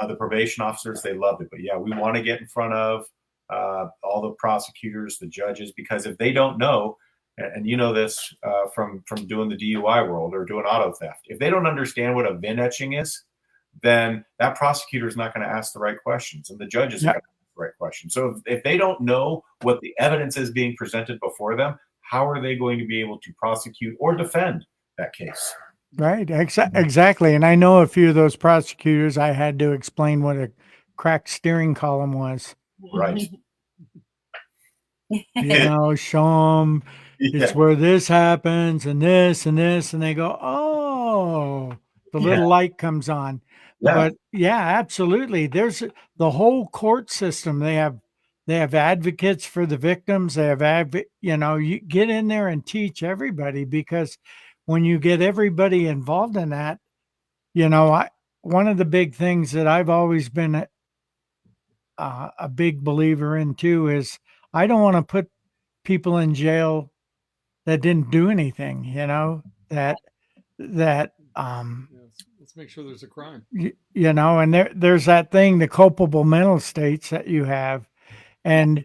the probation officers, they loved it. But yeah, we want to get in front of all the prosecutors, the judges, because if they don't know, and you know this from doing the DUI world or doing auto theft, if they don't understand what a VIN etching is, then that prosecutor is not going to ask the right questions, and the judges are going to ask the right questions. So if they don't know what the evidence is being presented before them, how are they going to be able to prosecute or defend that case? Right. Exactly. And I know a few of those prosecutors, I had to explain what a cracked steering column was. Right. Show them it's where this happens and this and this, and they go, oh, the little light comes on. Yeah. But yeah, absolutely. There's the whole court system. They have advocates for the victims. They have you get in there and teach everybody, because when you get everybody involved in that, one of the big things that I've always been a big believer in too is I don't want to put people in jail that didn't do anything, that Let's make sure there's a crime. and there's that thing, the culpable mental states that you have, and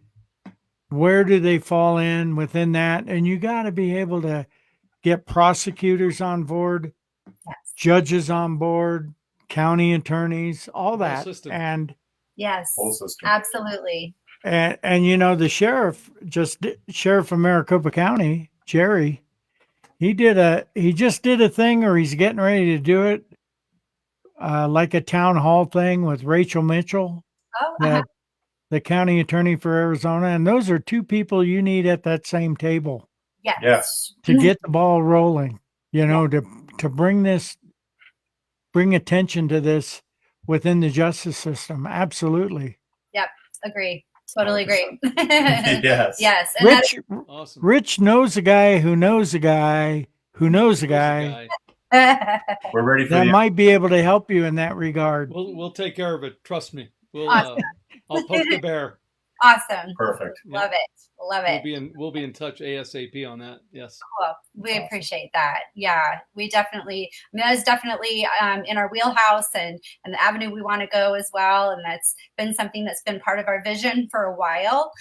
where do they fall in within that? And you got to be able to get prosecutors on board, judges on board, county attorneys, all Whole that. system. And Yes, Whole system. absolutely. you know, the sheriff of Maricopa County, Jerry, he just did a thing, or he's getting ready to do it, like a town hall thing with Rachel Mitchell, Oh, the county attorney for Arizona. And those are two people you need at that same table yes. Yes. to get the ball rolling, you know, to bring attention to this within the justice system. Absolutely. Agree. Totally agree. Yes. Yes. And that Awesome. Rich knows a guy who knows a guy who knows a There's guy We're ready for that the might be able to help you in that regard. We'll take care of it. Trust me. Awesome. I'll poke the bear. awesome. perfect. Love it. Love it. We'll be in touch ASAP on that. Yes. Cool. We appreciate that. Yeah, we definitely, I mean, that is definitely in our wheelhouse and the avenue we want to go as well. And that's been something that's been part of our vision for a while.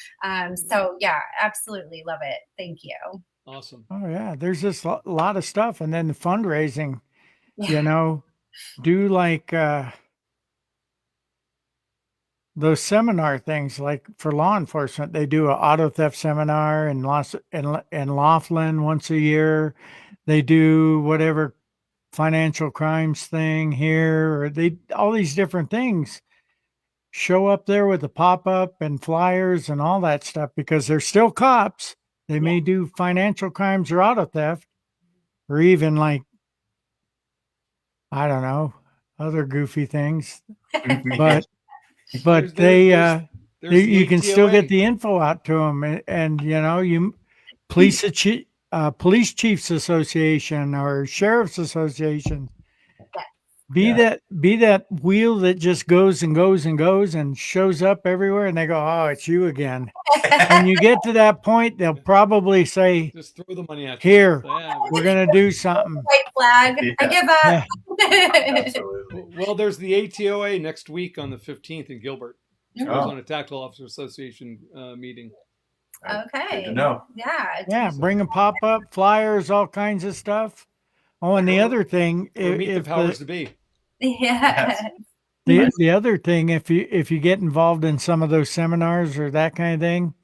So yeah, absolutely love it. Thank you. Awesome. Oh yeah, there's just a lot of stuff, and then the fundraising. Yeah. You know, do like those seminar things, like for law enforcement. They do an auto theft seminar in Laughlin once a year. They do whatever financial crimes thing here, or all these different things. Show up there with a pop-up and flyers and all that stuff, because they're still cops. They may do financial crimes or auto theft, or even like, I don't know, other goofy things. But There's you the can still ATOA. get the info out to them, and you know, police chiefs association or sheriff's association. Be that wheel that just goes and goes and goes and shows up everywhere, and they go, "Oh, it's you again." When you get to that point, they'll probably say, Just throw the money at you. "Here, Yeah. we're gonna do something." White flag. I Yeah. give up. Absolutely. Well, there's the ATOA next week on the 15th in Gilbert. Oh. Arizona Tactical Officer Association meeting. Okay. Good to know. Yeah. Yeah, bring a pop-up, flyers, all kinds of stuff. Oh, and the other thing, Or meet the powers to be. Yeah. the other thing, if you get involved in some of those seminars or that kind of thing,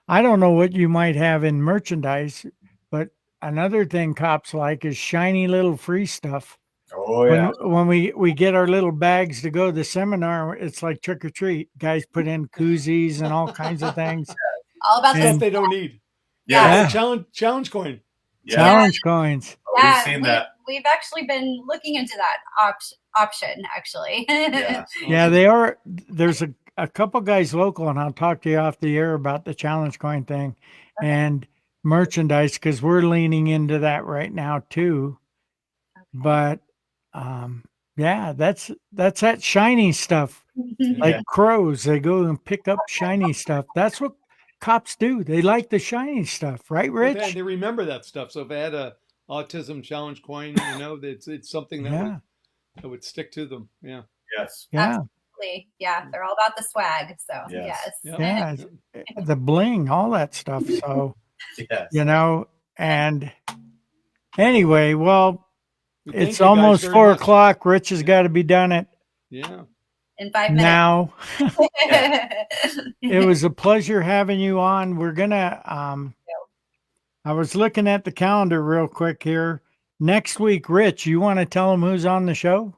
I don't know what you might have in merchandise, but another thing cops like is shiny little free stuff. Oh yeah. When we get our little bags to go to the seminar, it's like trick or treat. Guys put in koozies and all kinds of things. All about Stuff this. they don't need. Yeah. Challenge coin. Yeah. Challenge coins. We've seen that. We've actually been looking into that option, actually. Yeah. Yeah, they are. There's a couple guys local, and I'll talk to you off the air about the challenge coin thing and merchandise, because we're leaning into that right now too. But yeah, that's that shiny stuff. Like Yeah. crows, they go and pick up shiny stuff. That's what cops do. They like the shiny stuff, right, But Rich? they remember that stuff. So if I had a autism challenge coin, you know, it's something that would stick to them. Yeah. Yes. Yeah, Yeah, they're all about the swag. So Yes. yes. yeah, the bling, all that stuff. So Yes. you know, and anyway, well, But thank it's you guys almost very 4 much. o'clock. Rich has got to be done it Yeah. In 5 minutes. now. Yeah. It was a pleasure having you on. We're gonna I was looking at the calendar real quick here. Next week, Rich, you want to tell them who's on the show?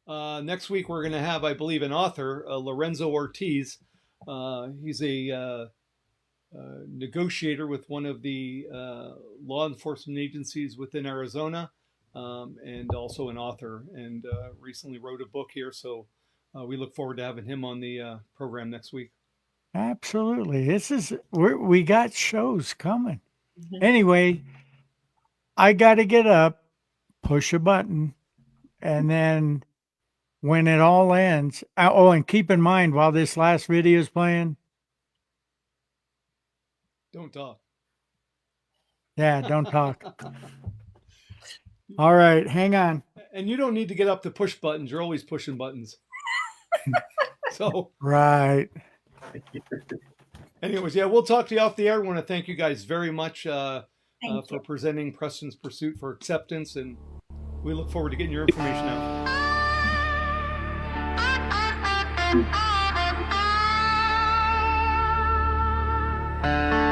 Next week we're going to have, I believe, an author, Lorenzo Ortiz. He's a negotiator with one of the law enforcement agencies within Arizona, and also an author, and recently wrote a book here. So we look forward to having him on the program next week. Absolutely. We got shows coming. Anyway, I got to get up, push a button, and then when it all ends, and keep in mind while this last video is playing, Don't talk. yeah, don't talk. All right, hang on. And you don't need to get up to push buttons. You're always pushing buttons. So Right. anyways, yeah, we'll talk to you off the air. I want to thank you guys very much Thank for presenting Preston's Pursuit for acceptance, and we look forward to getting your information out. Thank you.